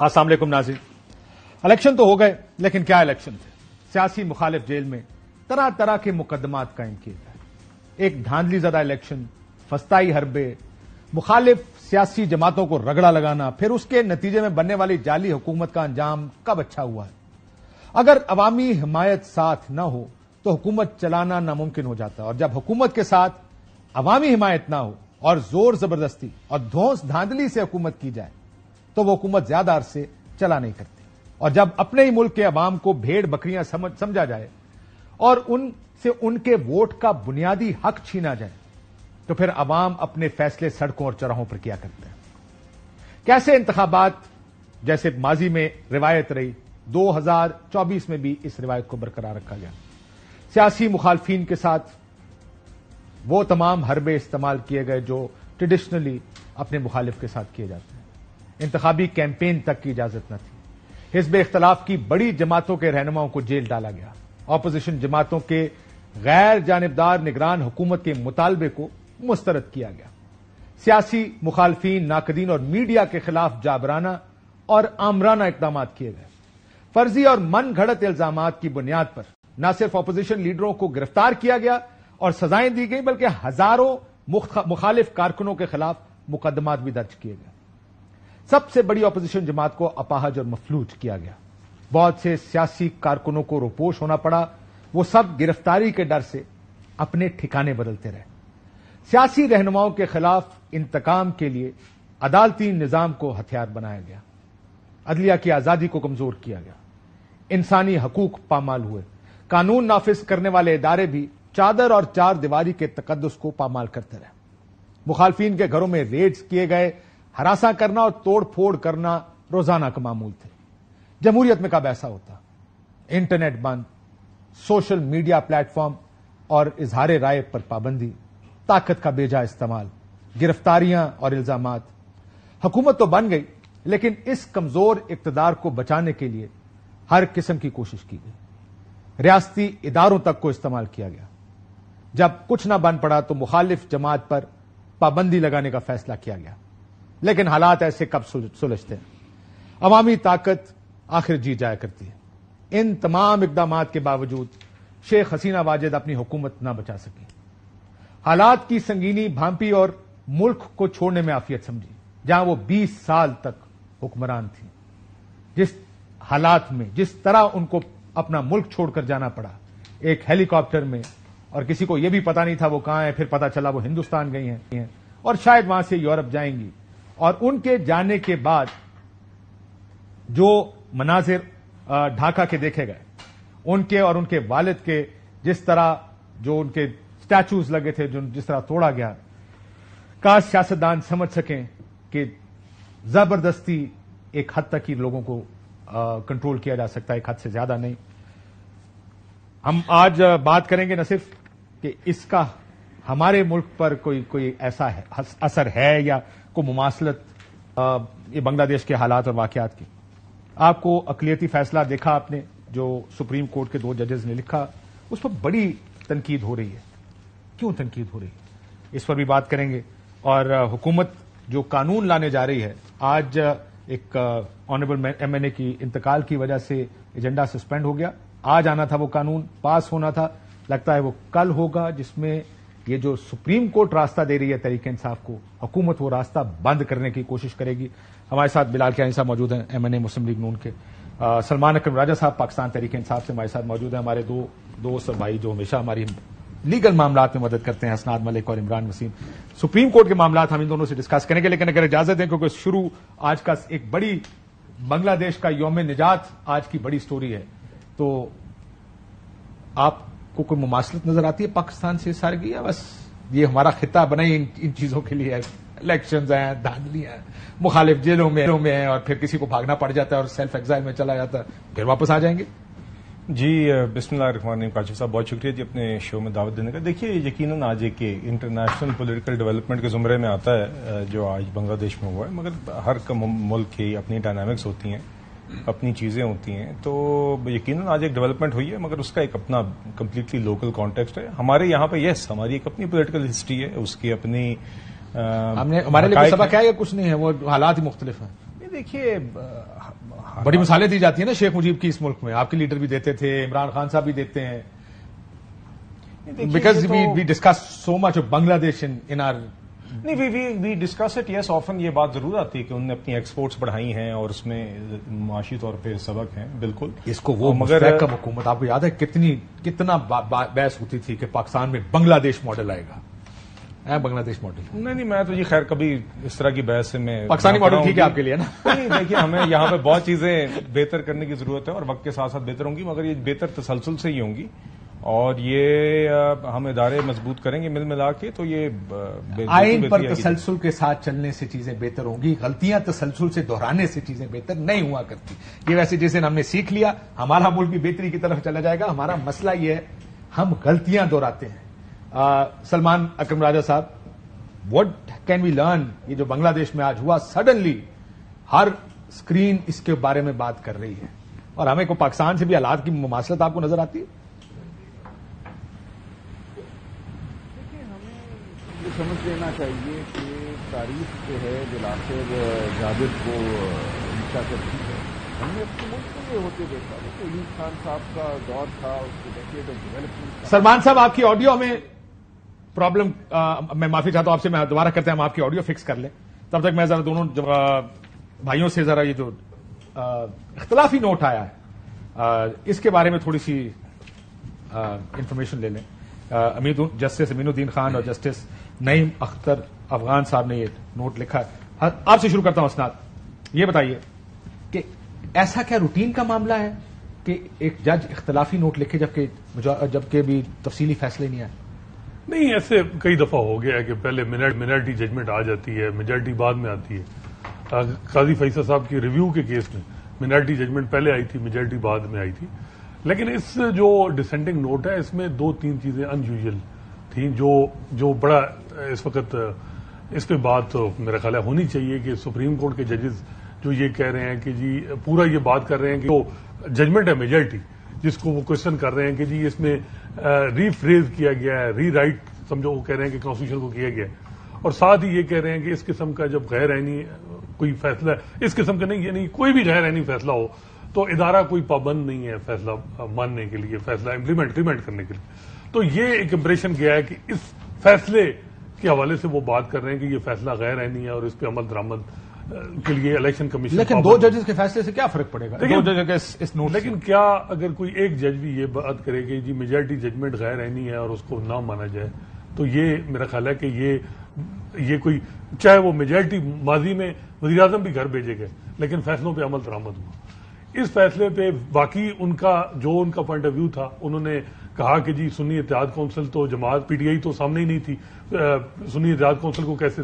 السلام علیکم ناظرین. الیکشن تو ہو گئے لیکن کیا الیکشن تھے. سیاسی مخالف جیل میں طرح طرح کے مقدمات قائم کیے گئے. ایک دھاندلی زدہ الیکشن، فسطائی حربے، مخالف سیاسی جماعتوں کو رگڑا لگانا، پھر اس کے نتیجے میں بننے والی جعلی حکومت کا انجام کب اچھا ہوا ہے. اگر عوامی حمایت ساتھ نہ ہو تو حکومت چلانا ناممکن ہو جاتا ہے، اور جب حکومت کے ساتھ عوامی حمایت نہ ہو اور زور زبردستی اور دھونس دھاندلی سے حکومت کی جائے تو وہ حکومت زیادہ عرصے چلا نہیں کرتی. اور جب اپنے ہی ملک کے عوام کو بھیڑ بکریاں سمجھا جائے اور ان سے ان کے ووٹ کا بنیادی حق چھینا جائے تو پھر عوام اپنے فیصلے سڑکوں اور چوراہوں پر کیا کرتے ہیں. کیسے انتخابات جیسے ماضی میں روایت رہی، 2024 میں بھی اس روایت کو برقرار رکھا گیا. سیاسی مخالفین کے ساتھ وہ تمام حربے استعمال کیے گئے جو ٹریڈیشنلی اپنے مخالف کے ساتھ کیے جاتے ہیں. انتخابی کیمپین تک کی اجازت نہ تھی. حزب اختلاف کی بڑی جماعتوں کے رہنماؤں کو جیل ڈالا گیا. اپوزیشن جماعتوں کے غیر جانبدار نگران حکومت کے مطالبے کو مسترد کیا گیا. سیاسی مخالفین، ناقدین اور میڈیا کے خلاف جابرانہ اور آمرانہ اقدامات کیے گئے. فرضی اور من گھڑت الزامات کی بنیاد پر نہ صرف اپوزیشن لیڈروں کو گرفتار کیا گیا اور سزائیں دی گئی بلکہ ہزاروں مخالف کارکنوں کے خلاف مقدمات بھی درج کیے گئے. سب سے بڑی اپوزیشن جماعت کو اپاہج اور مفلوج کیا گیا. بہت سے سیاسی کارکنوں کو روپوش ہونا پڑا. وہ سب گرفتاری کے ڈر سے اپنے ٹھکانے بدلتے رہے. سیاسی رہنماؤں کے خلاف انتقام کے لیے عدالتی نظام کو ہتھیار بنایا گیا. عدلیہ کی آزادی کو کمزور کیا گیا. انسانی حقوق پامال ہوئے. قانون نافذ کرنے والے ادارے بھی چادر اور چار دیواری کے تقدس کو پامال کرتے رہے. مخالفین کے گھروں میں ریڈز کیے گئے. ہراساں کرنا اور توڑ پھوڑ کرنا روزانہ کا معمول تھے. جمہوریت میں کب ایسا ہوتا؟ انٹرنیٹ بند، سوشل میڈیا پلیٹ فارم اور اظہار رائے پر پابندی، طاقت کا بیجا استعمال، گرفتاریاں اور الزامات. حکومت تو بن گئی لیکن اس کمزور اقتدار کو بچانے کے لیے ہر قسم کی کوشش کی گئی. ریاستی اداروں تک کو استعمال کیا گیا. جب کچھ نہ بن پڑا تو مخالف جماعت پر پابندی لگانے کا فیصلہ کیا گیا. لیکن حالات ایسے کب سلجھتے ہیں؟ عوامی طاقت آخر جی جایا کرتی ہے. ان تمام اقدامات کے باوجود شیخ حسینہ واجد اپنی حکومت نہ بچا سکی. حالات کی سنگینی بھانپی اور ملک کو چھوڑنے میں عافیت سمجھی. جہاں وہ 20 سال تک حکمران تھی، جس حالات میں جس طرح ان کو اپنا ملک چھوڑ کر جانا پڑا ایک ہیلی کاپٹر میں، اور کسی کو یہ بھی پتا نہیں تھا وہ کہاں ہے، پھر پتا چلا وہ ہندوستان گئی ہیں اور شاید وہاں سے یورپ جائیں گی. اور ان کے جانے کے بعد جو مناظر ڈھاکہ کے دیکھے گئے، ان کے اور ان کے والد کے جس طرح جو ان کے سٹیچوز لگے تھے جس طرح توڑا گیا، کاش سیاستدان سمجھ سکیں کہ زبردستی ایک حد تک ہی لوگوں کو کنٹرول کیا جا سکتا ہے، ایک حد سے زیادہ نہیں. ہم آج بات کریں گے نہ صرف کہ اس کا ہمارے ملک پر کوئی ایسا اثر ہے یا کوئی مماثلت یہ بنگلہ دیش کے حالات اور واقعات کی. آپ کو اقلیتی فیصلہ دیکھا آپ نے جو سپریم کورٹ کے 2 ججز نے لکھا، اس پر بڑی تنقید ہو رہی ہے. کیوں تنقید ہو رہی ہے اس پر بھی بات کریں گے. اور حکومت جو قانون لانے جا رہی ہے، آج ایک آنریبل ایم این اے کی انتقال کی وجہ سے ایجنڈا سسپینڈ ہو گیا. آج آنا تھا وہ قانون، پاس ہونا تھا، لگتا ہے وہ کل ہوگا، جس میں یہ جو سپریم کورٹ راستہ دے رہی ہے تحریک انصاف کو، حکومت وہ راستہ بند کرنے کی کوشش کرے گی. ہمارے ساتھ بلال کیانی صاحب موجود ہیں، ایم این اے مسلم لیگ نون کے. سلمان اکرم راجہ صاحب پاکستان تحریک انصاف سے ہمارے ساتھ موجود ہیں. ہمارے 2 دوست اور بھائی جو ہمیشہ ہماری لیگل معاملات میں مدد کرتے ہیں، اسناد ملک اور عمران وسیم. سپریم کورٹ کے معاملات ہم ان دونوں سے ڈسکس کریں گے، لیکن اگر اجازت دیں کیونکہ شروع آج کا ایک بڑی بنگلہ دیش کا یوم نجات آج کی بڑی سٹوری ہے، تو آپ کو کوئی مماثلت نظر آتی ہے پاکستان سے سارگی، یا بس یہ ہمارا خطہ بنا ہی ان چیزوں کے لیے ہے؟ الیکشنز ہیں، دھاندلیاں ہیں، مخالف جیلوں میں ہیں، اور پھر کسی کو بھاگنا پڑ جاتا ہے اور سیلف ایگزائل میں چلا جاتا ہے، پھر واپس آ جائیں گے. جی بسم اللہ الرحمن الرحیم. کاشف صاحب بہت شکریہ جی اپنے شو میں دعوت دینے کا. دیکھیے یقیناً آج ایک انٹرنیشنل پولیٹیکل ڈیولپمنٹ کے زمرے میں آتا ہے جو آج بنگلہ دیش میں ہوا ہے، مگر ہر ملک کی اپنی ڈائنامکس ہوتی ہیں، اپنی چیزیں ہوتی ہیں. تو یقیناً آج ایک ڈیولپمنٹ ہوئی ہے مگر اس کا ایک اپنا کمپلیٹلی لوکل کانٹیکسٹ ہے. ہمارے یہاں پہ یس ہماری ایک اپنی پولیٹیکل ہسٹری ہے، اس کی اپنی ہمارے لیے سبق ہے یا کچھ نہیں ہے، وہ حالات ہی مختلف ہیں. دیکھیے بڑی مثالیں دی جاتی ہیں نا شیخ مجیب کی اس ملک میں، آپ کے لیڈر بھی دیتے تھے، عمران خان صاحب بھی دیتے ہیں، because we discuss so much of Bangladesh ان آر نہیں we discuss it yes often. یہ بات ضرور آتی ہے کہ انہوں نے اپنی ایکسپورٹس بڑھائی ہیں اور اس میں معاشی طور پہ سبق ہیں بالکل. اس کو وہ مستحکم حکومت، آپ کو یاد ہے کتنا بحث ہوتی تھی کہ پاکستان میں بنگلہ دیش ماڈل آئے گا، بنگلہ دیش ماڈل. نہیں میں تو یہ خیر کبھی اس طرح کی بحث سے میں پاکستانی ماڈل ٹھیک ہے آپ کے لیے نا. نہیں دیکھیے ہمیں یہاں پہ بہت چیزیں بہتر کرنے کی ضرورت ہے اور وقت کے ساتھ ساتھ بہتر ہوں گی، مگر یہ بہتر تسلسل سے ہی ہوں گی اور یہ ہم ادارے مضبوط کریں گے مل ملا کے تو یہ آئین پر تسلسل کے ساتھ چلنے سے چیزیں بہتر ہوں گی، غلطیاں تسلسل سے دہرانے سے چیزیں بہتر نہیں ہوا کرتی. یہ ویسے جیسے ہم نے سیکھ لیا ہمارا ملک بھی بہتری کی طرف چلا جائے گا. ہمارا مسئلہ یہ ہے ہم غلطیاں دہراتے ہیں. سلمان اکرم راجہ صاحب، واٹ کین وی لرن؟ یہ جو بنگلہ دیش میں آج ہوا، سڈنلی ہر اسکرین اس کے بارے میں بات کر رہی ہے اور ہمیں کو پاکستان سے بھی حالات کی مماثلت آپ کو نظر آتی ہے؟ سمجھ لینا چاہیے کہ تاریخ جو ہے بلاخر جاوید کو نیچا کرتی ہے. ہم نے اپنے ملک میں یہ ہوتے دیکھا، تو ایوب خان صاحب کا دور تھا، اس کے ڈیکیڈ آف ڈیولپمنٹ. سلمان صاحب آپ کی آڈیو میں پرابلم، میں معافی چاہتا ہوں آپ سے، میں دوبارہ کرتے ہیں ہم آپ کی آڈیو فکس کر لیں. تب تک میں ذرا دونوں بھائیوں سے ذرا یہ جو اختلافی نوٹ آیا ہے اس کے بارے میں تھوڑی سی انفارمیشن لے لیں. جسٹس امین الدین خان اور جسٹس نعیم اختر افغان صاحب نے یہ نوٹ لکھا ہے. آپ سے شروع کرتا ہوں اسناد. یہ بتائیے کہ ایسا کیا روٹین کا معاملہ ہے کہ ایک جج اختلافی نوٹ لکھے جبکہ بھی تفصیلی فیصلے نہیں آئے؟ نہیں، ایسے کئی دفعہ ہو گیا ہے کہ پہلے منارٹی ججمنٹ آ جاتی ہے، میجارٹی بعد میں آتی ہے. قاضی فیصل صاحب کی ریویو کے کیس میں منارٹی ججمنٹ پہلے آئی تھی، میجارٹی بعد میں آئی تھی. لیکن اس جو ڈسینٹنگ نوٹ ہے اس میں 2-3 چیزیں ان یوزل تھیں جو بڑا اس وقت اس پہ بات میرا خیال ہے ہونی چاہیے کہ سپریم کورٹ کے ججز جو یہ کہہ رہے ہیں کہ جی پورا یہ بات کر رہے ہیں کہ وہ ججمنٹ ہے میجارٹی، جس کو وہ کوشچن کر رہے ہیں کہ جی اس میں ری فریز کیا گیا ہے، ری رائٹ سمجھو، وہ کہہ رہے ہیں کہ کانسٹیٹیوشن کو کیا گیا ہے. اور ساتھ ہی یہ کہہ رہے ہیں کہ اس قسم کا جب غیر آئینی کوئی فیصلہ ہے، اس قسم کا نہیں، یعنی کوئی بھی غیر آئینی فیصلہ ہو تو ادارہ کوئی پابند نہیں ہے فیصلہ ماننے کے لیے، فیصلہ امپلیمنٹ کرنے کے لیے. تو یہ ایک امپریشن گیا ہے کہ اس فیصلے کے حوالے سے وہ بات کر رہے ہیں کہ یہ فیصلہ غیر آئینی ہے اور اس پہ عمل درآمد کے لیے الیکشن کمیشن. لیکن 2 ججز کے فیصلے سے کیا فرق پڑے گا؟ 2 ججز کے اس نوٹ. لیکن کیا اگر کوئی ایک جج بھی یہ بات کرے کہ جی میجارٹی ججمنٹ غیر آئینی ہے اور اس کو نہ مانا جائے، تو یہ میرا خیال ہے کہ یہ کوئی، چاہے وہ میجارٹی ماضی میں وزیر اعظم بھی گھر بھیجے گئے لیکن فیصلوں پہ عمل درآمد ہوا. اس فیصلے پہ باقی ان کا پوائنٹ آف ویو تھا، انہوں نے کہا کہ جی سنی اتحاد کونسل تو جماعت پی ٹی آئی تو سامنے ہی نہیں تھی، سنی اتحاد کونسل کو کیسے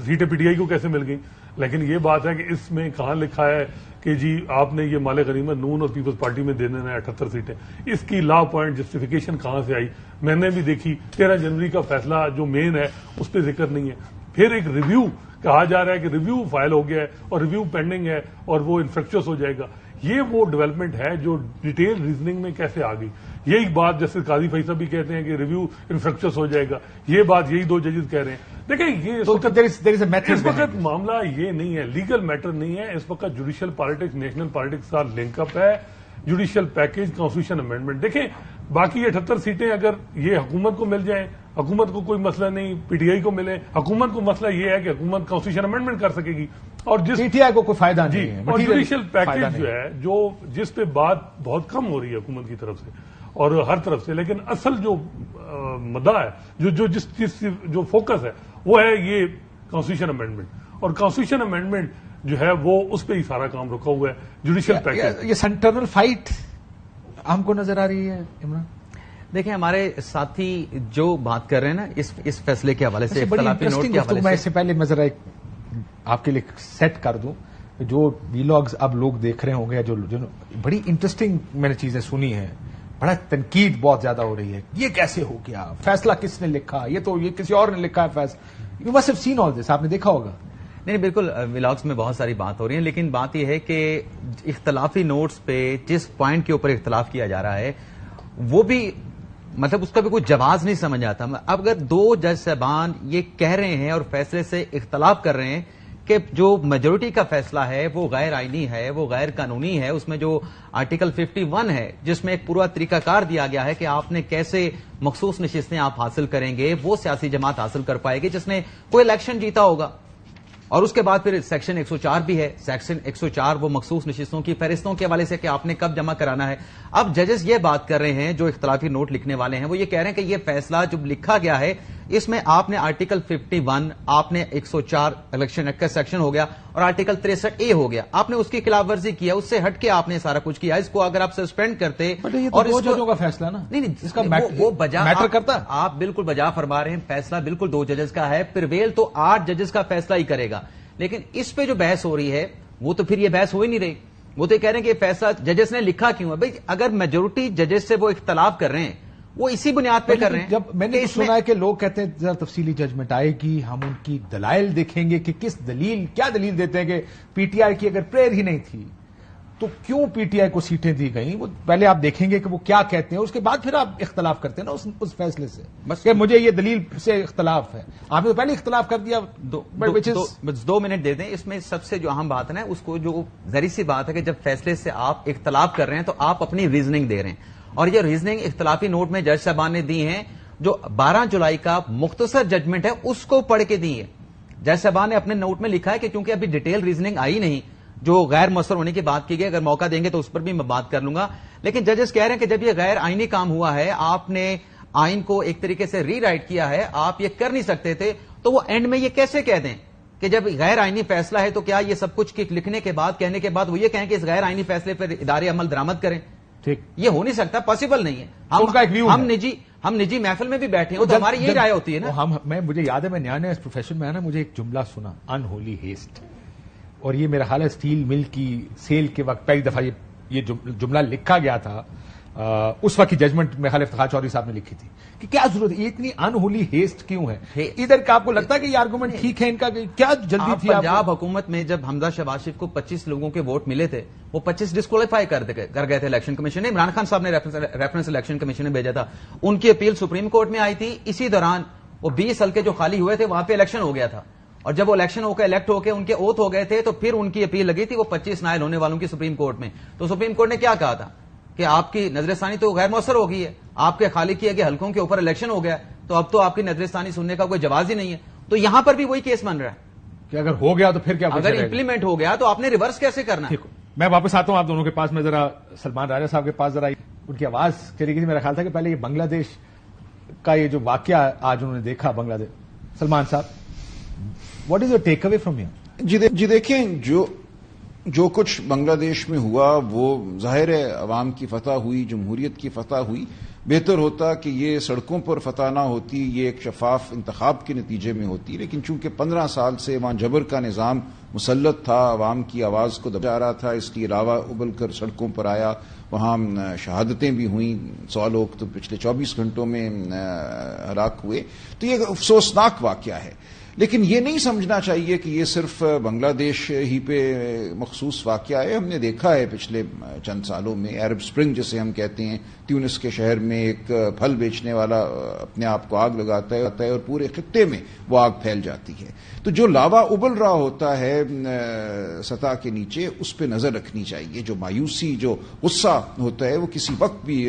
سیٹیں پی ٹی آئی کو کیسے مل گئی. لیکن یہ بات ہے کہ اس میں کہاں لکھا ہے کہ جی آپ نے یہ مال غنیمت نون اور پیپلز پارٹی میں دے دینا ہے 78 سیٹیں. اس کی لا پوائنٹ جسٹیفیکیشن کہاں سے آئی؟ میں نے بھی دیکھی. 13 جنوری کا فیصلہ جو مین ہے اس پہ ذکر نہیں ہے. پھر ایک ریویو کہا جا رہا ہے کہ ریویو فائل ہو گیا ہے اور ریویو پینڈنگ ہے اور وہ انفیکچوس ہو جائے گا. یہ وہ ڈیولپمنٹ ہے جو ڈیٹیل ریزننگ میں کیسے آ گئی. یہی بات جیسے قاضی فیصل بھی کہتے ہیں کہ ریویو انفیکچوس ہو جائے گا، یہ بات یہی 2 ججز کہہ رہے ہیں. دیکھیں یہ اس وقت معاملہ یہ نہیں ہے، لیگل میٹر نہیں ہے. اس وقت جوڈیشل پالیٹکس، نیشنل پالیٹکس کا لنک اپ ہے. Judicial package, constitution amendment. دیکھیں باقی 78 سیٹیں اگر یہ حکومت کو مل جائیں، حکومت کو کوئی مسئلہ نہیں، پی ٹی آئی کو ملے. حکومت کو مسئلہ یہ ہے کہ حکومت کانسٹیٹیوشن امینڈمنٹ کر سکے گی اور پی ٹی آئی کو کوئی فائدہ نہیں ہے. اور جوڈیشل پیکج جو ہے جس پہ بات بہت کم ہو رہی ہے حکومت کی طرف سے اور ہر طرف سے، لیکن اصل جو مدعا ہے جو فوکس ہے وہ ہے یہ کانسٹیٹیوشن امینڈمنٹ. اور کانسٹیٹیوشن امینڈمنٹ جو ہے وہ اس پہ ہی سارا کام رکھا ہوا ہے. جوڈیشل پیکج یہ سینٹرل فائٹ ہم کو نظر آ رہی ہے. عمران دیکھیں ہمارے ساتھی جو بات کر رہے ہیں نا اس فیصلے کے حوالے سے، اختلافی نوٹ کے حوالے سے، میں اس سے پہلے میں ذرا آپ کے لیے سیٹ کر دوں. جو ویلاگز اب لوگ دیکھ رہے ہوں گے، جو بڑی انٹرسٹنگ میں نے چیزیں سنی ہیں، بڑا تنقید بہت زیادہ ہو رہی ہے. یہ کیسے ہو گیا؟ فیصلہ کس نے لکھا؟ یہ کسی اور نے لکھا ہے فیصلہ. یو مسٹ ہیو سین آل دس. آپ نے دیکھا ہوگا. نہیں بالکل، ولاگس میں بہت ساری بات ہو رہی ہیں، لیکن بات یہ ہے کہ اختلافی نوٹس پہ جس پوائنٹ کے اوپر اختلاف کیا جا رہا ہے وہ بھی مطلب اس کا بھی کوئی جواز نہیں سمجھ آتا. اب اگر 2 جج صاحبان یہ کہہ رہے ہیں اور فیصلے سے اختلاف کر رہے ہیں کہ جو میجورٹی کا فیصلہ ہے وہ غیر آئینی ہے, وہ غیر قانونی ہے. اس میں جو آرٹیکل 51 ہے جس میں ایک پورا طریقہ کار دیا گیا ہے کہ آپ نے کیسے مخصوص نشستیں آپ حاصل کریں گے, وہ سیاسی جماعت حاصل کر پائے گی جس نے کوئی الیکشن جیتا ہوگا. اور اس کے بعد پھر سیکشن 104 بھی ہے. سیکشن 104 وہ مخصوص نشستوں کی فہرستوں کے حوالے سے کہ آپ نے کب جمع کرانا ہے. اب ججز یہ بات کر رہے ہیں, جو اختلافی نوٹ لکھنے والے ہیں وہ یہ کہہ رہے ہیں کہ یہ فیصلہ جو لکھا گیا ہے اس میں آپ نے آرٹیکل 51, آپ نے 104 الیکشن ایکٹ کا سیکشن ہو گیا اور آرٹیکل 63A ہو گیا, آپ نے اس کی خلاف ورزی کیا, اس سے ہٹ کے آپ نے سارا کچھ کیا. اس کو اگر آپ سسپینڈ کرتے اور دو ججوں کا فیصلہ نا, نہیں اس کا وہ بجا میٹر کرتا ہے. آپ بالکل بجا فرما رہے ہیں, فیصلہ بالکل 2 ججز کا ہے. پرویل تو 8 ججز کا فیصلہ ہی کرے گا. لیکن اس پہ جو بحث ہو رہی ہے وہ تو پھر یہ بحث ہو ہی نہیں رہی. وہ تو یہ کہہ رہے ہیں کہ یہ فیصلہ ججز نے لکھا کیوں ہے. بھائی اگر میجورٹی ججز سے وہ اختلاف کر رہے ہیں وہ اسی بنیاد پہ کر رہے ہیں. جب میں نے سنا ہے کہ لوگ کہتے ہیں ذرا تفصیلی ججمنٹ آئے گی, ہم ان کی دلائل دیکھیں گے کہ کس دلیل, کیا دلیل دیتے ہیں کہ پی ٹی آئی کی اگر پریئر ہی نہیں تھی تو کیوں پی ٹی آئی کو سیٹیں دی گئیں. وہ پہلے آپ دیکھیں گے کہ وہ کیا کہتے ہیں, اس کے بعد پھر آپ اختلاف کرتے ہیں نا اس فیصلے سے, بس کہ مجھے یہ دلیل سے اختلاف ہے. آپ نے تو پہلے اختلاف کر دیا. 2 منٹ دے دیں. اس میں سب سے جو اہم بات ہے نا, اس کو جو ذری سی بات ہے کہ جب فیصلے سے آپ اختلاف کر رہے ہیں تو آپ اپنی ریزننگ دے رہے ہیں, اور یہ ریزننگ اختلافی نوٹ میں جج صاحبان نے دی ہیں جو 12 جولائی کا مختصر ججمنٹ ہے اس کو پڑھ کے دی ہے. جج صاحبان نے اپنے نوٹ میں لکھا ہے کہ چونکہ ابھی ڈیٹیل ریزننگ آئی نہیں, جو غیر مؤثر ہونے کی بات کی گئی, اگر موقع دیں گے تو اس پر بھی میں بات کر لوں گا. لیکن ججز کہہ رہے ہیں کہ جب یہ غیر آئینی کام ہوا ہے, آپ نے آئین کو ایک طریقے سے ری رائٹ کیا ہے, آپ یہ کر نہیں سکتے تھے, تو وہ اینڈ میں یہ کیسے کہہ دیں کہ جب غیر آئینی فیصلہ ہے تو کیا یہ سب کچھ لکھنے کے بعد, کہنے کے بعد وہ یہ کہیں کہ اس غیر آئینی فیصلے پر ادارے عمل درآمد کریں. ٹھیک, یہ ہو نہیں سکتا, پاسبل نہیں ہے. ہم نجی محفل میں بھی بیٹھے ہیں تو ہماری یہ رائے ہوتی ہے نا. مجھے یاد ہے میں نیا اس پروفیشن میں آیا نا, مجھے ایک جملہ سنا, ان ہولی ہیسٹ, اور یہ میرا خیال ہے اسٹیل مل کی سیل کے وقت پہلی دفعہ یہ جملہ لکھا گیا تھا. اس وقت کی ججمنٹ میں خالد افتخار چودھری صاحب نے لکھی تھی کہ کیا ضرورت ہے, یہ اتنی ان ہولی ہیسٹ کیوں ہے ادھر کا. آپ کو لگتا ہے کہ یہ آرگومنٹ ٹھیک ہے ان کا, کیا جلدی تھی؟ پنجاب حکومت میں جب حمزہ شہباز شریف کو 25 لوگوں کے ووٹ ملے تھے, وہ 25 ڈسکوالیفائی کر گئے تھے الیکشن کمیشن نے. عمران خان صاحب نے ریفرنس الیکشن کمیشن نے بھیجا تھا, ان کی اپیل سپریم کورٹ میں آئی تھی. اسی دوران وہ 20 حلقے جو خالی ہوئے تھے وہاں پہ الیکشن ہو گیا تھا, اور جب وہ الیکشن ہو کے الیکٹ ہو کے ان کے اوتھ ہو گئے تھے تو پھر ان کی اپیل لگی تھی وہ 25 نائل ہونے والوں کی سپریم کورٹ میں. تو سپریم کورٹ نے کیا کہا تھا کہ آپ کی نظر ثانی تو غیر مؤثر ہو گئی ہے, آپ کے خالی کیے گئے حلقوں کے اوپر الیکشن ہو گیا, تو اب تو آپ کی نظر ثانی سننے کا کوئی جواز ہی نہیں ہے. تو یہاں پر بھی وہی کیس بن رہا ہے کہ اگر ہو گیا تو پھر کیا, اگر امپلیمنٹ ہو گیا تو آپ نے ریورس کیسے کرنا ہے. میں واپس آتا ہوں آپ دونوں کے پاس, میں ذرا سلمان راجہ صاحب کے پاس ذرا ان کی آواز چلی گئی. میرا خیال تھا کہ پہلے یہ بنگلہ دیش کا یہ جو واقعہ آج انہوں نے دیکھا بنگلہ دیش, سلمان صاحب what is your take away from your? جی دیکھیں, جو کچھ بنگلہ دیش میں ہوا وہ ظاہر ہے عوام کی فتح ہوئی, جمہوریت کی فتح ہوئی. بہتر ہوتا کہ یہ سڑکوں پر فتح نہ ہوتی, یہ ایک شفاف انتخاب کے نتیجے میں ہوتی. لیکن چونکہ 15 سال سے وہاں جبر کا نظام مسلط تھا, عوام کی آواز کو دبا رہا تھا, اس لیے علاوہ ابل کر سڑکوں پر آیا. وہاں شہادتیں بھی ہوئیں, 100 لوگ تو پچھلے 24 گھنٹوں میں ہلاک ہوئے. تو یہ افسوسناک واقعہ ہے. لیکن یہ نہیں سمجھنا چاہیے کہ یہ صرف بنگلہ دیش ہی پہ مخصوص واقعہ ہے. ہم نے دیکھا ہے پچھلے چند سالوں میں عرب سپرنگ جسے ہم کہتے ہیں, تیونس کے شہر میں ایک پھل بیچنے والا اپنے آپ کو آگ لگاتا ہے اور پورے خطے میں وہ آگ پھیل جاتی ہے. تو جو لاوا ابل رہا ہوتا ہے سطح کے نیچے, اس پہ نظر رکھنی چاہیے. جو مایوسی, جو غصہ ہوتا ہے وہ کسی وقت بھی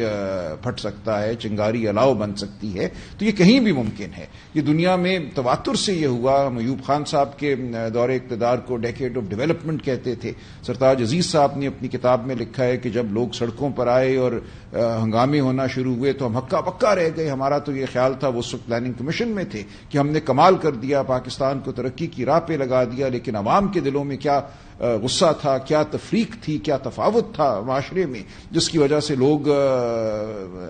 پھٹ سکتا ہے, چنگاری الاؤ بن سکتی ہے. تو یہ کہیں بھی ممکن ہے. یہ دنیا میں تواتر سے یہ ہوا. ایوب خان صاحب کے دور اقتدار کو ڈیکیڈ آف ڈیولپمنٹ کہتے تھے. سرتاج عزیز صاحب نے اپنی کتاب میں لکھا ہے کہ جب لوگ سڑکوں پر آئے اور ہنگامے ہونا شروع ہوئے تو ہم ہکا بکا رہ گئے. ہمارا تو یہ خیال تھا, وہ اس وقت پلاننگ کمیشن میں تھے, کہ ہم نے کمال کر دیا, پاکستان کو ترقی کی راہ پہ لگا دیا. لیکن عوام کے دلوں میں کیا غصہ تھا, کیا تفریق تھی, کیا تفاوت تھا معاشرے میں, جس کی وجہ سے لوگ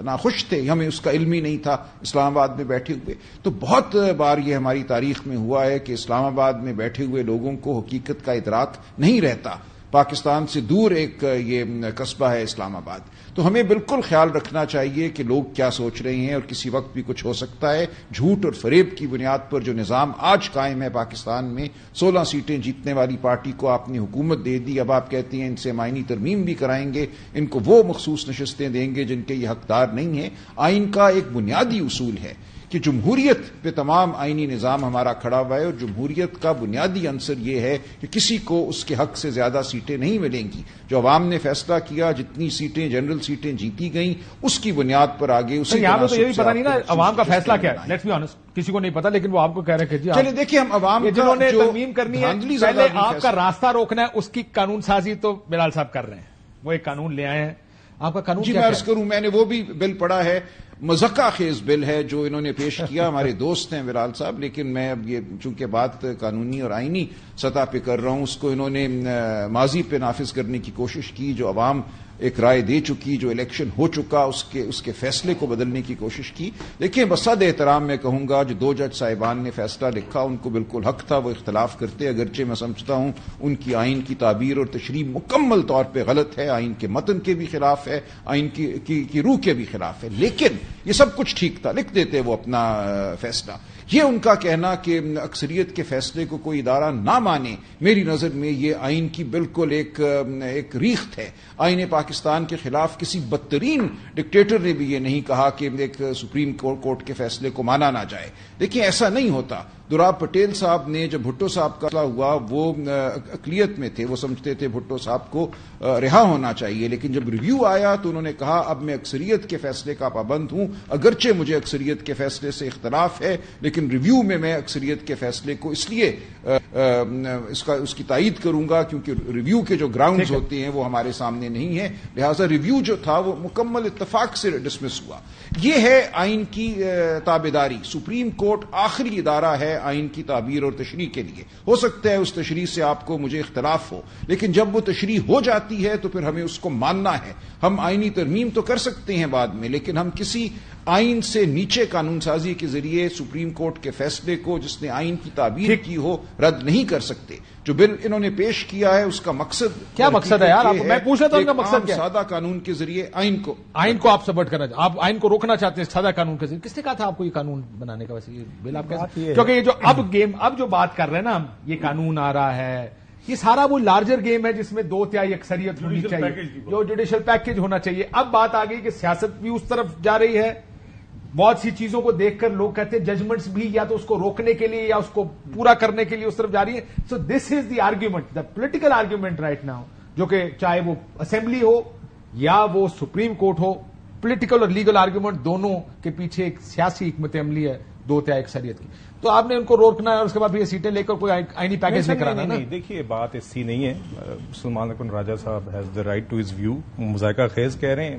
ناخوش تھے. ہمیں اس کا علم ہی نہیں تھا اسلام آباد میں بیٹھے ہوئے. تو بہت بار یہ ہماری تاریخ میں ہوا ہے کہ اسلام آباد میں بیٹھے ہوئے لوگوں کو حقیقت کا ادراک نہیں رہتا. پاکستان سے دور ایک یہ قصبہ ہے اسلام آباد. تو ہمیں بالکل خیال رکھنا چاہیے کہ لوگ کیا سوچ رہے ہیں, اور کسی وقت بھی کچھ ہو سکتا ہے. جھوٹ اور فریب کی بنیاد پر جو نظام آج قائم ہے پاکستان میں, 16 سیٹیں جیتنے والی پارٹی کو آپ نے حکومت دے دی. اب آپ کہتے ہیں ان سے آئینی ترمیم بھی کرائیں گے, ان کو وہ مخصوص نشستیں دیں گے جن کے یہ حقدار نہیں ہیں. آئین کا ایک بنیادی اصول ہے کہ جمہوریت پہ تمام آئینی نظام ہمارا کھڑا ہوا ہے اور جمہوریت کا بنیادی عنصر یہ ہے کہ کسی کو اس کے حق سے زیادہ سیٹیں نہیں ملیں گی. جو عوام نے فیصلہ کیا جتنی سیٹیں جنرل سیٹیں جیتی گئیں اس کی بنیاد پر آگے اسی یہاں پہ تو یہ بھی پتا نہیں نا عوام کا فیصلہ کیا ہے. لیٹس بی آنسٹ, کسی کو نہیں پتا, لیکن وہ آپ کو کہہ رہے ہیں کہ چلے دیکھیں ہم عوام جنہوں نے ترمیم کرنی ہے پہلے آپ کا راستہ روکنا ہے, اس کی قانون سازی تو بلال صاحب کر رہے ہیں. وہ ایک قانون لے آئے ہیں. آپ کا قانون جی میں عرض کروں, میں نے وہ بھی بل پڑھا ہے, مذکہ خیز بل ہے جو انہوں نے پیش کیا. ہمارے دوست ہیں بلال صاحب, لیکن میں اب یہ چونکہ بات قانونی اور آئینی سطح پہ کر رہا ہوں, اس کو انہوں نے ماضی پہ نافذ کرنے کی کوشش کی. جو عوام ایک رائے دے چکی, جو الیکشن ہو چکا, اس کے فیصلے کو بدلنے کی کوشش کی. دیکھیں بصد احترام میں کہوں گا, جو 2 جج صاحبان نے فیصلہ لکھا ان کو بالکل حق تھا وہ اختلاف کرتے, اگرچہ میں سمجھتا ہوں ان کی آئین کی تعبیر اور تشریح مکمل طور پہ غلط ہے, آئین کے متن کے بھی خلاف ہے, آئین کی روح کے بھی خلاف ہے, لیکن یہ سب کچھ ٹھیک تھا, لکھ دیتے وہ اپنا فیصلہ. یہ ان کا کہنا کہ اکثریت کے فیصلے کو کوئی ادارہ نہ مانے, میری نظر میں یہ آئین کی بالکل ایک ریخت ہے. آئین پاکستان کے خلاف کسی بدترین ڈکٹیٹر نے بھی یہ نہیں کہا کہ ایک سپریم کورٹ کے فیصلے کو مانا نہ جائے. دیکھیں ایسا نہیں ہوتا. دوراب پٹیل صاحب نے جب بھٹو صاحب کا فیصلہ ہوا وہ اقلیت میں تھے, وہ سمجھتے تھے بھٹو صاحب کو رہا ہونا چاہیے, لیکن جب ریویو آیا تو انہوں نے کہا اب میں اکثریت کے فیصلے کا پابند ہوں, اگرچہ مجھے اکثریت کے فیصلے سے اختلاف ہے, لیکن ریویو میں اکثریت کے فیصلے کو اس لیے اس کی تائید کروں گا کیونکہ ریویو کے جو گراؤنڈز ہوتے ہیں وہ ہمارے سامنے نہیں ہیں, لہذا ریویو جو تھا وہ مکمل اتفاق سے ڈسمس ہوا. یہ ہے آئین کی تابعداری. سپریم کورٹ آخری ادارہ ہے آئین کی تعبیر اور تشریح کے لیے. ہو سکتا ہے اس تشریح سے آپ کو مجھے اختلاف ہو, لیکن جب وہ تشریح ہو جاتی ہے تو پھر ہمیں اس کو ماننا ہے. ہم آئینی ترمیم تو کر سکتے ہیں بعد میں, لیکن ہم کسی آئین سے نیچے قانون سازی کے ذریعے سپریم کورٹ کے فیصلے کو جس نے آئین کی تعبیر کی ہو رد نہیں کر سکتے. جو بل انہوں نے پیش کیا ہے اس کا مقصد کیا مقصد ہے یار, میں پوچھ رہا تھا ان کا مقصد کیا ہے. سادہ قانون کے ذریعے آئین کو آپ سبٹ کرنا, آپ آئین کو روکنا چاہتے ہیں سادہ قانون کے ذریعے. کس نے کہا تھا آپ کو یہ قانون بنانے کا؟ ویسے یہ بل آپ کیسے, کیونکہ یہ جو اب جو بات کر رہے ہیں نا ہم, یہ قانون آ رہا ہے, یہ سارا وہ لارجر گیم ہے جس میں 2/3 اکثریت ہونی چاہیے, جو جوڈیشل پیکج ہونا چاہیے. اب بات آ گئی کہ سیاست بھی اس طرف جا رہی ہے. بہت سی چیزوں کو دیکھ کر لوگ کہتے ہیں ججمنٹس بھی یا تو اس کو روکنے کے لیے یا اس کو پورا کرنے کے لیے اس طرف جا رہی ہے. So this is the argument, the political argument right now, جو کہ چاہے وہ اسمبلی ہو یا وہ سپریم کورٹ ہو, پولیٹیکل اور لیگل آرگیومنٹ دونوں کے پیچھے ایک سیاسی حکمت عملی ہے 2/3 اکثریت کی. تو آپ نے ان کو روکنا ہے اور اس کے بعد پھر یہ سیٹیں لے کر کوئی آئینی پیکج لے کر آنا. نہیں, دیکھیے بات ایسی نہیں ہے. سلمان اکن راجہ صاحب has the right to his view. مذائقہ خیز کہہ رہے ہیں,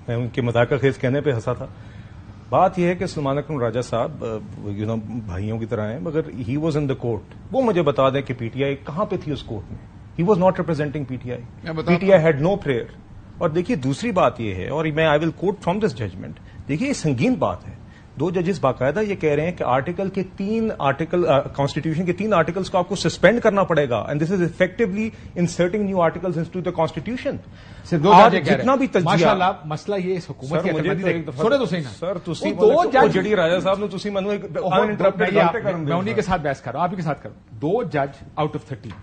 میں ان کے مذائقہ خیز کہنے پہ ہنسا تھا. بات یہ ہے کہ سلمان اکرم راجہ صاحب بھائیوں کی طرح ہیں, مگر he was in the court. وہ مجھے بتا دیں کہ پی ٹی آئی کہاں پہ تھی اس کورٹ میں. He was not representing P T I. P T I had no prayer. اور دیکھیے دوسری بات یہ ہے, اور میں آئی ول کوٹ فرام دس ججمنٹ, دیکھیے یہ سنگین بات ہے. 2 ججز باقاعدہ یہ کہہ رہے ہیں کہ آرٹیکل کے 3 کانسٹیٹیوشن کے 3 آرٹیکلس کو آپ کو سسپینڈ کرنا پڑے گا, and this is effectively inserting new articles into the constitution. جتنا بھی ماشاءاللہ مسئلہ یہ اس حکومت کی سنے تو صحیح نا سر, جڑی راجہ صاحب نے تسی منو میں انہی کے ساتھ بحث کر رہا ہوں, آپ ہی کے ساتھ کر رہا ہوں. 2 جج آؤٹ آف 13,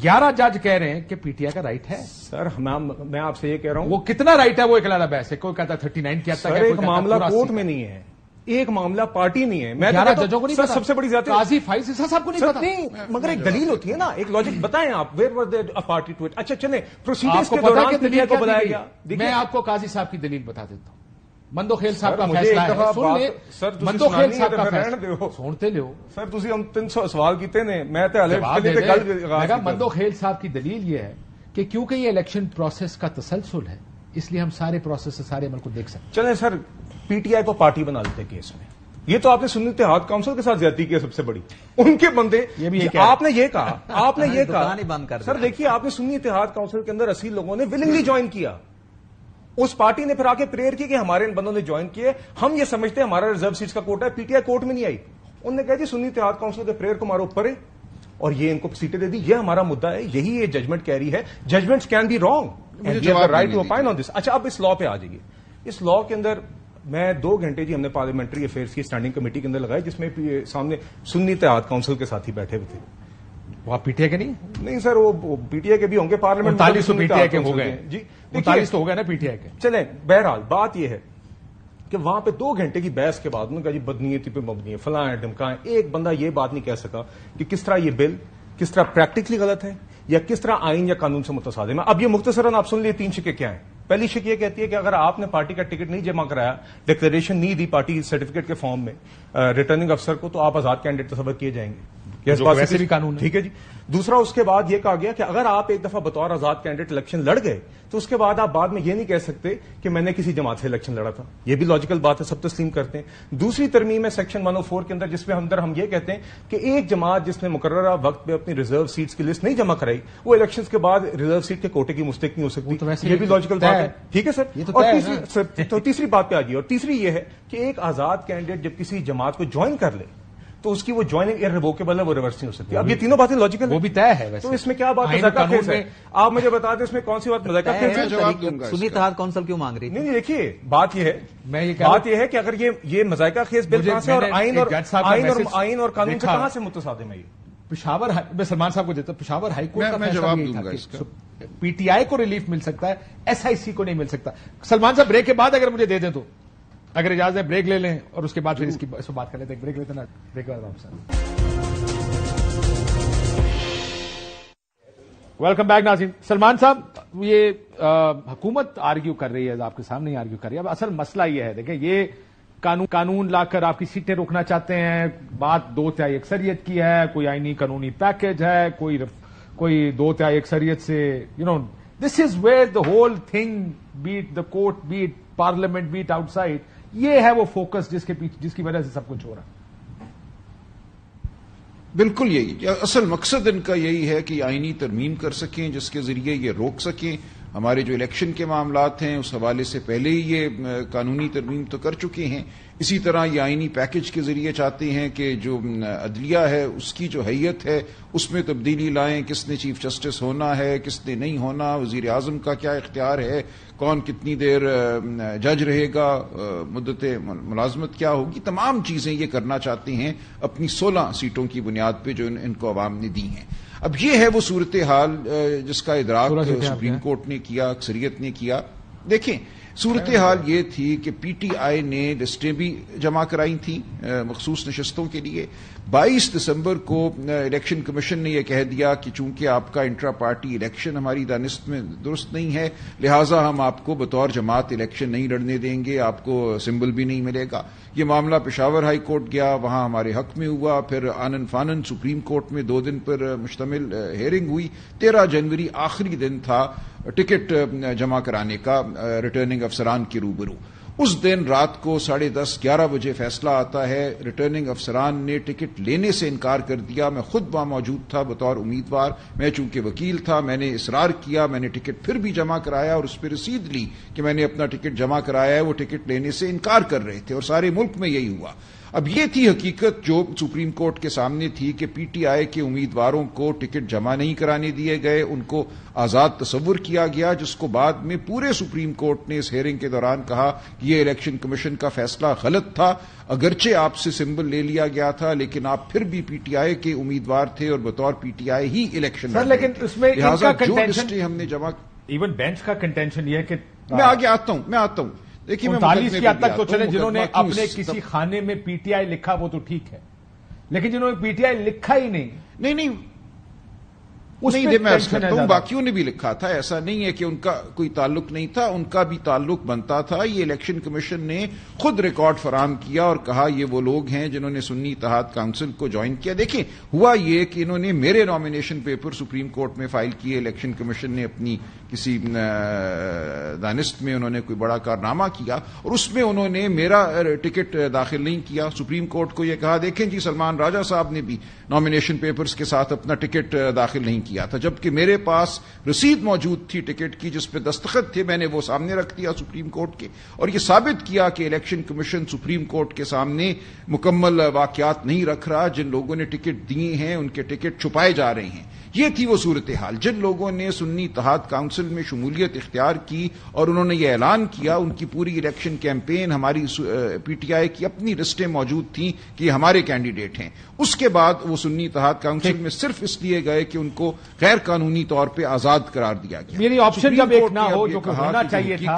11 جج کہہ رہے ہیں کہ پی ٹی آئی کا رائٹ ہے. سر میں آپ سے یہ کہہ رہا ہوں وہ کتنا رائٹ ہے وہ ایک علیحدہ بحث ہے. کوئی کہتا ہے 39 کہتا ہے, ایک معاملہ کورٹ میں نہیں ہے, ایک معاملہ پارٹی نہیں ہے. میں ججوں کو نہیں پتا, سب سے بڑی زیادہ قاضی فائز عیسیٰ صاحب کو نہیں پتا. نہیں, مگر ایک دلیل ہوتی ہے نا, ایک لاجک بتائیں آپ, where was there a party to it. اچھا چلیں پروسیڈرز کے دوران دلیل کو بتایا گیا. میں آپ کو قاضی صاحب کی دلیل بتا دیتا ہوں. مندوخیل صاحب کا فیصلہ ہے, سن لے. مندوخیل صاحب کا فیصلہ سنتے لو سر. تسی ہم 300 سوال کیتے نے, میں تے ہلے مندوخیل صاحب کی دلیل یہ ہے کہ کیونکہ یہ الیکشن پروسیس کا تسلسل ہے, اس لیے ہم سارے پروسیس سے سارے عمل کو دیکھ سکتے. چلیں سر, پی ٹی آئی کو پارٹی بنا دیتے کیس میں. یہ تو آپ نے سنی اتحاد کونسل کے ساتھ زیادتی کی ہے سب سے بڑی. ان کے بندے آپ نے یہ کہا سر, دیکھیے آپ نے سنی اتحاد کونسل کے اندر 80 لوگوں نے ولنگلی جوائن کیا. اس پارٹی نے پھر آ کے پریئر کی کہ ہمارے ان بندوں نے جوائن کیے, ہم یہ سمجھتے ہیں ہمارا ریزرو سیٹس کا کوٹا ہے. پی ٹی آئی کورٹ میں نہیں آئی. انہوں نے کہا جی سنی اتحاد کونسل کے پریئر کو مارو اوپر ہے اور یہ ان کو سیٹیں دے دی. یہ ہمارا مدعا ہے, یہی یہ ججمنٹ کہہ رہی ہے. Judgments can be wrong, right to opine on دس. اچھا اب اس لا پہ آ جائیے. اس لا کے اندر میں 2 گھنٹے جی ہم نے پارلیمنٹری افیئرس کی اسٹینڈنگ کمیٹی کے اندر لگائے, جس میں سامنے سنی اتحاد کونسل کے ساتھی بیٹھے ہوئے تھے. وہ پی ٹی آئی کے نہیں سر, وہ پی ٹی آئی کے بھی ہوں گے. پارلیمنٹ 39 پی ٹی آئی کے ہو گئے جی, 39 تو ہو گئے نا پی ٹی آئی کے. چلیں بہرحال بات یہ ہے کہ وہاں پہ 2 گھنٹے کی بحث کے بعد انہوں نے کہا جی بدنیتی پہ مبنی ہے، فلاں ہے ڈمکاں ہے. ایک بندہ یہ بات نہیں کہہ سکا کہ کس طرح یہ بل کس طرح پریکٹیکلی غلط ہے یا کس طرح آئین یا قانون سے متصادم ہے. اب یہ مختصراً آپ سن لیے 3 شکیں کیا ہیں. پہلی شک یہ کہتی ہے کہ اگر آپ نے پارٹی کا ٹکٹ نہیں جمع کرایا، ڈکلیریشن نہیں دی پارٹی سرٹیفکیٹ کے فارم میں ریٹرننگ افسر کو، تو آپ آزاد کینڈیڈیٹ تصور کیے جائیں گے. ویسے بھی قانون ہے. ٹھیک ہے جی. دوسرا اس کے بعد یہ کہا گیا کہ اگر آپ ایک دفعہ بطور آزاد کینڈیڈیٹ الیکشن لڑ گئے تو اس کے بعد آپ بعد میں یہ نہیں کہہ سکتے کہ میں نے کسی جماعت سے الیکشن لڑا تھا. یہ بھی لاجیکل بات ہے، سب تسلیم کرتے ہیں. دوسری ترمیم ہے سیکشن 104 کے اندر، جس میں اندر ہم یہ کہتے ہیں کہ ایک جماعت جس نے مقررہ وقت پہ اپنی ریزرو سیٹس کی لسٹ نہیں جمع کرائی، وہ الیکشنز کے بعد ریزرو سیٹ کے کوٹے کی مستحق نہیں ہو سکتی. یہ بھی لاجیکل بات ہے. ٹھیک ہے سر. اور تیسری بات پہ آ جائیے. اور تیسری یہ ہے کہ ایک آزاد کینڈیڈیٹ جب کسی جماعت کو جوائن کر لے تو اس کی وہ جوائننگ ارریووکیبل ہے، وہ ریورس نہیں ہو سکتی. اب یہ تینوں باتیں لاجیکل، وہ بھی طے ہے. تو اس میں کیا بات مذاکرہ خیز ہے؟ آپ مجھے بتا دیں اس میں کون سی بات مذاکرہ خیز ہے؟ سنی اتحاد کونسل کیوں مانگ رہی ہے؟ نہیں دیکھیے بات یہ ہے، بات یہ ہے کہ اگر یہ مذاکرہ خیز بل کہاں سے اور آئین اور قانون سے کہاں سے متصادم ہے؟ یہ پشاور میں سلمان صاحب کو دیتا ہوں، پشاور ہائی کورٹ کا میں جواب دوں گا اس کا. پی ٹی آئی کو ریلیف مل سکتا ہے، ایس آئی سی کو نہیں مل سکتا. سلمان صاحب بریک کے بعد اگر مجھے دے دیں تو، اگر اجازت ہے بریک لے لیں اور اس کے بعد پھر اس پر بات کر لیتے ہیں. بریک لیتے نا، بریک کے بعد واپس. ویلکم بیک ناظرین. سلمان صاحب، یہ حکومت آرگیو کر رہی ہے، آپ کے سامنے آرگیو کر رہی ہے. اب اصل مسئلہ یہ ہے، دیکھیں یہ قانون لا کر آپ کی سیٹیں روکنا چاہتے ہیں. بات 2/3 اکثریت کی ہے، کوئی آئینی قانونی پیکج ہے، کوئی 2/3 اکثریت سے this is where the whole thing, beat the court, beat parliament, beat outside. یہ ہے وہ فوکس جس کی وجہ سے سب کچھ ہو رہا ہے. بالکل یہی اصل مقصد ان کا یہی ہے کہ آئینی ترمیم کر سکیں جس کے ذریعے یہ روک سکیں. ہمارے جو الیکشن کے معاملات ہیں اس حوالے سے پہلے ہی یہ قانونی ترمیم تو کر چکے ہیں. اسی طرح یہ آئینی پیکج کے ذریعے چاہتے ہیں کہ جو عدلیہ ہے اس کی جو حیت ہے اس میں تبدیلی لائیں، کس نے چیف جسٹس ہونا ہے، کس نے نہیں ہونا، وزیر اعظم کا کیا اختیار ہے، کون کتنی دیر جج رہے گا، مدت ملازمت کیا ہوگی. تمام چیزیں یہ کرنا چاہتے ہیں اپنی 16 سیٹوں کی بنیاد پہ جو ان کو عوام نے دی ہیں. اب یہ ہے وہ صورتحال جس کا ادراک سپریم کورٹ نے کیا، اکثریت نے کیا. دیکھیں صورتحال یہ تھی کہ پی ٹی آئی نے لسٹیں بھی جمع کرائی تھیں مخصوص نشستوں کے لیے. 22 دسمبر کو الیکشن کمیشن نے یہ کہہ دیا کہ چونکہ آپ کا انٹرا پارٹی الیکشن ہماری دانست میں درست نہیں ہے، لہٰذا ہم آپ کو بطور جماعت الیکشن نہیں لڑنے دیں گے، آپ کو سمبل بھی نہیں ملے گا. یہ معاملہ پشاور ہائی کورٹ گیا، وہاں ہمارے حق میں ہوا. پھر آنن فانن سپریم کورٹ میں 2 دن پر مشتمل ہیئرنگ ہوئی. 13 جنوری آخری دن تھا ٹکٹ جمع کرانے کا ریٹرننگ افسران کے روبرو. اس دن رات کو 10:30 11 بجے فیصلہ آتا ہے. ریٹرننگ افسران نے ٹکٹ لینے سے انکار کر دیا. میں خود وہاں موجود تھا بطور امیدوار. میں چونکہ وکیل تھا میں نے اصرار کیا، میں نے ٹکٹ پھر بھی جمع کرایا اور اس پہ رسید لی کہ میں نے اپنا ٹکٹ جمع کرایا ہے. وہ ٹکٹ لینے سے انکار کر رہے تھے اور سارے ملک میں یہی ہوا. اب یہ تھی حقیقت جو سپریم کورٹ کے سامنے تھی کہ پی ٹی آئی کے امیدواروں کو ٹکٹ جمع نہیں کرانے دیے گئے، ان کو آزاد تصور کیا گیا، جس کو بعد میں پورے سپریم کورٹ نے اس ہیئرنگ کے دوران کہا کہ یہ الیکشن کمیشن کا فیصلہ غلط تھا. اگرچہ آپ سے سمبل لے لیا گیا تھا لیکن آپ پھر بھی پی ٹی آئی کے امیدوار تھے اور بطور P T I he election سر. لیکن اس میں لہٰذا جو لسٹیں ہم نے جمع، ایون بینچ کا کنٹینشن یہ ہے کہ میں آگے آتا ہوں. دیکھیے 39 کی حد تک تو چلے جنہوں نے اپنے کسی خانے میں پی ٹی آئی لکھا وہ تو ٹھیک ہے، لیکن جنہوں نے پی ٹی آئی لکھا ہی نہیں میں عرض کرتا ہوں باقیوں نے بھی لکھا تھا. ایسا نہیں ہے کہ ان کا کوئی تعلق نہیں تھا، ان کا بھی تعلق بنتا تھا. یہ الیکشن کمیشن نے خود ریکارڈ فراہم کیا اور کہا یہ وہ لوگ ہیں جنہوں نے سنی اتحاد کونسل کو جوائن کیا. دیکھیں ہوا یہ کہ انہوں نے میرے نامینیشن پیپر سپریم کورٹ میں فائل کیے. الیکشن کمیشن نے اپنی کسی دانست میں انہوں نے کوئی بڑا کارنامہ کیا اور اس میں انہوں نے میرا ٹکٹ داخل نہیں کیا. سپریم کورٹ کو یہ کہا دیکھیں جی سلمان راجہ صاحب نے بھی نامینیشن پیپرز کے ساتھ اپنا ٹکٹ داخل نہیں کیا تھا، جبکہ میرے پاس رسید موجود تھی ٹکٹ کی جس پہ دستخط تھے. میں نے وہ سامنے رکھ دیا سپریم کورٹ کے اور یہ ثابت کیا کہ الیکشن کمیشن سپریم کورٹ کے سامنے مکمل واقعات نہیں رکھ رہا. جن لوگوں نے ٹکٹ دیے ہیں ان کے ٹکٹ چھپائے جا رہے ہیں. یہ تھی وہ صورتحال. جن لوگوں نے سنی اتحاد کونسل میں شمولیت اختیار کی اور انہوں نے یہ اعلان کیا، ان کی پوری الیکشن کیمپین ہماری پی ٹی آئی کی اپنی لسٹیں موجود تھیں کہ یہ ہمارے کینڈیڈیٹ ہیں. اس کے بعد وہ سنی اتحاد کونسل میں صرف اس لیے گئے کہ ان کو غیر قانونی طور پہ آزاد قرار دیا گیا. میری آپشن جب ایک نہ ہو جو کہ ہونا چاہیے تھا.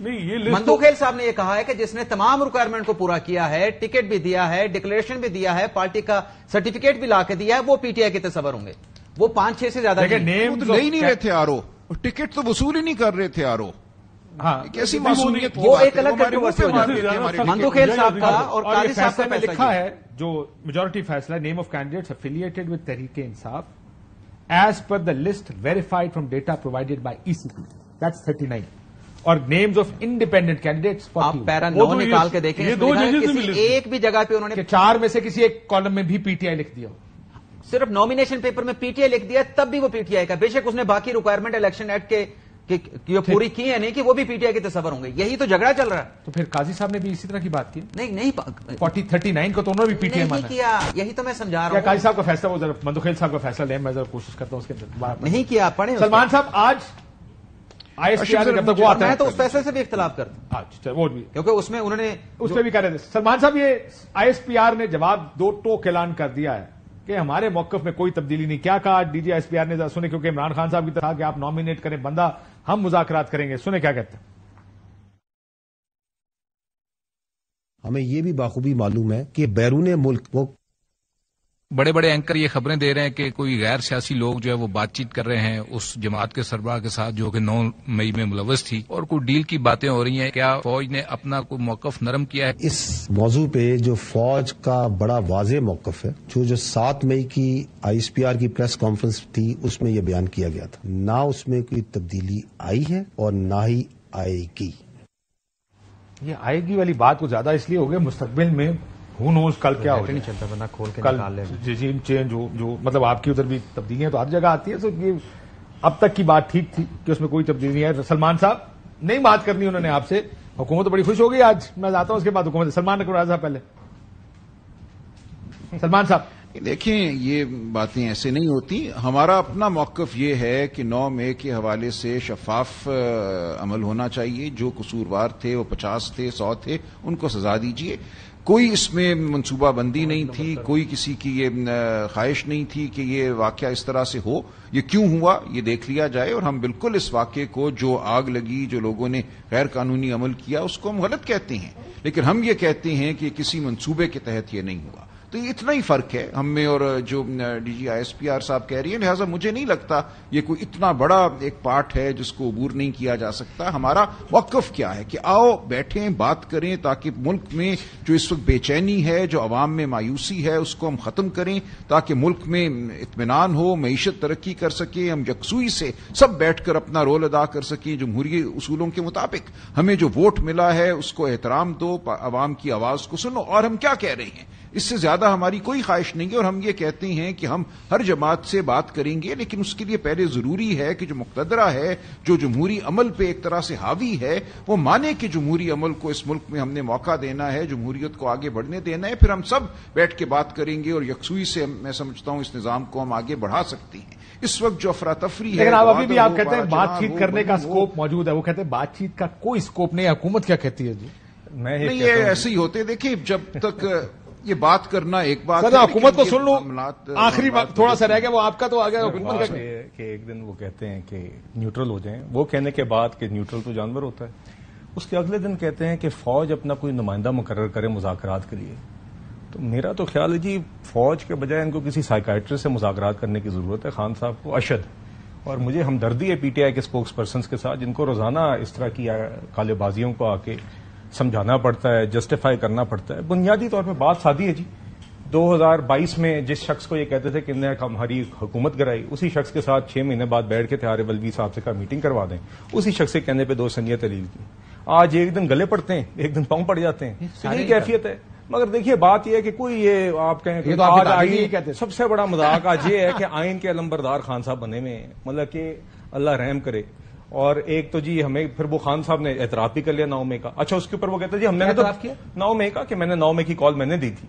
نہیں یہ لسٹ مندوخیل صاحب نے یہ کہا ہے کہ جس نے تمام ریکوائرمنٹ کو پورا کیا ہے، ٹکٹ بھی دیا ہے، ڈکلیریشن بھی دیا ہے، پارٹی کا سرٹیفکیٹ بھی لا کے دیا ہے، وہ پی ٹی آئی کے تصور ہوں گے. وہ 5-6 سے زیادہ نہیں. وہ تو لے ہی نہیں رہے تھے آرو، ٹکٹ تو وصول ہی نہیں کر رہے تھے آرو. ہاں کیسی معصومیت وہ ایک الگ کنٹروورسی ہو جاتی ہے. مندوخیل صاحب کا اور قاضی صاحب کا میں فیصلہ لکھا یہ ہے جو میجورٹی فیصلہ، name of candidates affiliated with Tehreek Insaf as per the list verified from data provided by E C P, that's 39. اور نیمز آف انڈیپینڈنٹ کینڈیڈیٹس آپ 42. پیرا وہ 9 تو نکال کے دیکھیں. یہ اس میں دو لکھا ہے ججز بھی کسی لسٹ ایک بھی جگہ پہ انہوں نے کہ 4 میں سے کسی ایک کالم میں بھی پی ٹی آئی لکھ دیا ہو. صرف نامینیشن پیپر میں پی ٹی آئی لکھ دیا تب بھی وہ پی ٹی آئی کا. بے شک اس نے باقی ریکوائرمنٹ الیکشن ایکٹ کے جو پوری کی ہے نہیں کہ وہ بھی پی ٹی آئی کے تصور ہوں گے. یہی تو جھگڑا چل رہا ہے. تو پھر قاضی صاحب نے بھی اسی طرح کی بات کی. نہیں 39 کو تو انہوں نے بھی پی ٹی آئی نہیں مانا. کیا. یہی تو میں سمجھا کیا رہا قاضی ہوں. صاحب کا فیصلہ وہ ذرا مندوخیل صاحب کا فیصلہ لیں، میں ذرا کوشش کرتا ہوں اس کے اندر. نہیں کیا. پڑھیں سلمان صاحب آج آئی ایس پی آر جب تک وہ آتا میں ہے تو اس فیصلے سے بھی اختلاف کرتا ہوں آج وہ بھی کیونکہ اس میں انہوں نے اس پہ بھی کہہ رہے تھے سلمان صاحب. یہ آئی ایس پی آر نے جواب 2 ٹوک اعلان کر دیا ہے کہ ہمارے موقف میں کوئی تبدیلی نہیں. کیا کہا D G I S P R نے؟ سنیں، کیونکہ عمران خان صاحب کی طرح کہ آپ نامینیٹ کریں بندہ، ہم مذاکرات کریں گے. سنیں کیا کہتے ہیں. ہمیں یہ بھی بخوبی معلوم ہے کہ بیرون ملک وہ بڑے بڑے اینکر یہ خبریں دے رہے ہیں کہ کوئی غیر سیاسی لوگ جو ہے وہ بات چیت کر رہے ہیں اس جماعت کے سربراہ کے ساتھ جو کہ 9 مئی میں ملوث تھی، اور کوئی ڈیل کی باتیں ہو رہی ہیں. کیا فوج نے اپنا کوئی موقف نرم کیا ہے؟ اس موضوع پہ جو فوج کا بڑا واضح موقف ہے، جو 7 مئی کی آئی ایس پی آر کی پریس کانفرنس تھی اس میں یہ بیان کیا گیا تھا. نہ اس میں کوئی تبدیلی آئی ہے اور نہ ہی آئے گی. یہ آئے گی والی بات کو زیادہ اس لیے ہو گئی مستقبل میں ہو نوز کل کیا ہو نہیں چلتا بندہ کھول کے کل نکال لے. رجیم چینج ہو، جو مطلب آپ کی ادھر بھی تبدیلیاں تو ہر جگہ آتی ہیں. تو یہ اب تک کی بات ٹھیک تھی کہ اس میں کوئی تبدیلی نہیں ہے. سلمان صاحب نہیں بات کرنی انہوں نے آپ سے. حکومت تو بڑی خوش ہوگی آج. میں جاتا ہوں اس کے بعد حکومت. سلمان نقوراز صاحب پہلے. سلمان صاحب دیکھیں، یہ باتیں ایسے نہیں ہوتی. ہمارا اپنا موقف یہ ہے کہ 9 مئی کے حوالے سے شفاف عمل ہونا چاہیے. جو قصوروار تھے وہ 50 تھے، 100 تھے، ان کو سزا دیجیے. کوئی اس میں منصوبہ بندی نہیں تھی، کوئی کسی کی یہ خواہش نہیں تھی کہ یہ واقعہ اس طرح سے ہو. یہ کیوں ہوا یہ دیکھ لیا جائے، اور ہم بالکل اس واقعے کو جو آگ لگی، جو لوگوں نے غیر قانونی عمل کیا، اس کو ہم غلط کہتے ہیں. لیکن ہم یہ کہتے ہیں کہ کسی منصوبے کے تحت یہ نہیں ہوا. تو یہ اتنا ہی فرق ہے ہم میں اور جو D G I S P R صاحب کہہ رہی ہیں. لہٰذا مجھے نہیں لگتا یہ کوئی اتنا بڑا ایک پارٹ ہے جس کو عبور نہیں کیا جا سکتا. ہمارا موقف کیا ہے کہ آؤ بیٹھیں، بات کریں، تاکہ ملک میں جو اس وقت بے چینی ہے، جو عوام میں مایوسی ہے، اس کو ہم ختم کریں، تاکہ ملک میں اطمینان ہو، معیشت ترقی کر سکے. ہم یکسوئی سے سب بیٹھ کر اپنا رول ادا کر سکیں جمہوری اصولوں کے مطابق. ہمیں جو ووٹ ملا ہے اس کو احترام دو، عوام کی آواز کو سنو. اور ہم کیا کہہ رہے ہیں، اس سے زیادہ ہماری کوئی خواہش نہیں ہے. اور ہم یہ کہتے ہیں کہ ہم ہر جماعت سے بات کریں گے، لیکن اس کے لیے پہلے ضروری ہے کہ جو مقتدرہ ہے، جو جمہوری عمل پہ ایک طرح سے حاوی ہے، وہ مانے کہ جمہوری عمل کو اس ملک میں ہم نے موقع دینا ہے، جمہوریت کو آگے بڑھنے دینا ہے. پھر ہم سب بیٹھ کے بات کریں گے، اور یکسوئی سے میں سمجھتا ہوں اس نظام کو ہم آگے بڑھا سکتے ہیں. اس وقت جو افراتفری ہے، لیکن آپ ابھی بھی آپ کہتے ہیں بات چیت کرنے کا اسکوپ موجود ہے. وہ کہتے ہیں بات چیت کا کوئی اسکوپ نہیں. حکومت کیا کہتی ہے جی؟ میں نہیں، یہ ایسے ہی ہوتے. دیکھیے، جب تک یہ بات کرنا ایک بات سر حکومت کو سن لوں. آخری وقت تھوڑا سا رہ گیا، وہ آپ کا تو آ گیا. حکومت کا کہ ایک دن وہ کہتے ہیں کہ نیوٹرل ہو جائیں، وہ کہنے کے بعد کہ نیوٹرل تو جانور ہوتا ہے، اس کے اگلے دن کہتے ہیں کہ فوج اپنا کوئی نمائندہ مقرر کرے مذاکرات کے لیے. تو میرا تو خیال ہے جی فوج کے بجائے ان کو کسی سائیکائٹرسٹ سے مذاکرات کرنے کی ضرورت ہے. خان صاحب کو اشد اور مجھے ہمدردی ہے پی ٹی آئی کے اسپوکس پرسنس کے ساتھ، جن کو روزانہ اس طرح کی کالے بازیوں کو آ کے سمجھانا پڑتا ہے، جسٹیفائی کرنا پڑتا ہے. بنیادی طور پہ بات سادی ہے جی. 2022 میں جس شخص کو یہ کہتے تھے کہ انہیں ہماری حکومت گرائی، اسی شخص کے ساتھ 6 مہینے بعد بیٹھ کے تھے بلوی صاحب سے کہا میٹنگ کروا دیں. اسی شخص کے کہنے پہ 2 سنیت علیل کی. آج ایک دن گلے پڑتے ہیں، ایک دن پاؤں پڑ جاتے ہیں. یہی کیفیت ہے. مگر دیکھیے بات یہ ہے کہ کوئی یہ آپ کہیں کہ آج آئین، سب سے بڑا مذاق آج یہ ہے کہ آئین کے علمبردار خان صاحب بنے ہوئے ہیں. مطلب کہ اللہ رحم کرے. اور ایک تو جی ہمیں پھر وہ خان صاحب نے اعتراف بھی کر لیا 9 مئی کا. اچھا اس کے اوپر وہ کہتے ہیں جی ہم نے اعتراف کیا 9 مئی کا کہ میں نے 9 مئی کی کال میں نے دی تھی.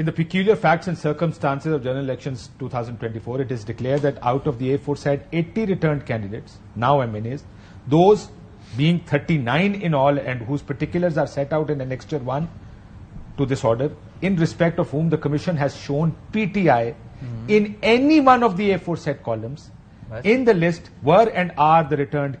in the peculiar facts and circumstances of general elections 2024, it is declared that out of the A4 had 80 returned candidates, now MNAs, those being 39 in all and whose particulars are set out in Annexure 1 to this order, in respect of whom the Commission has shown PTI in any one of the A4 set columns in the list were and are the returned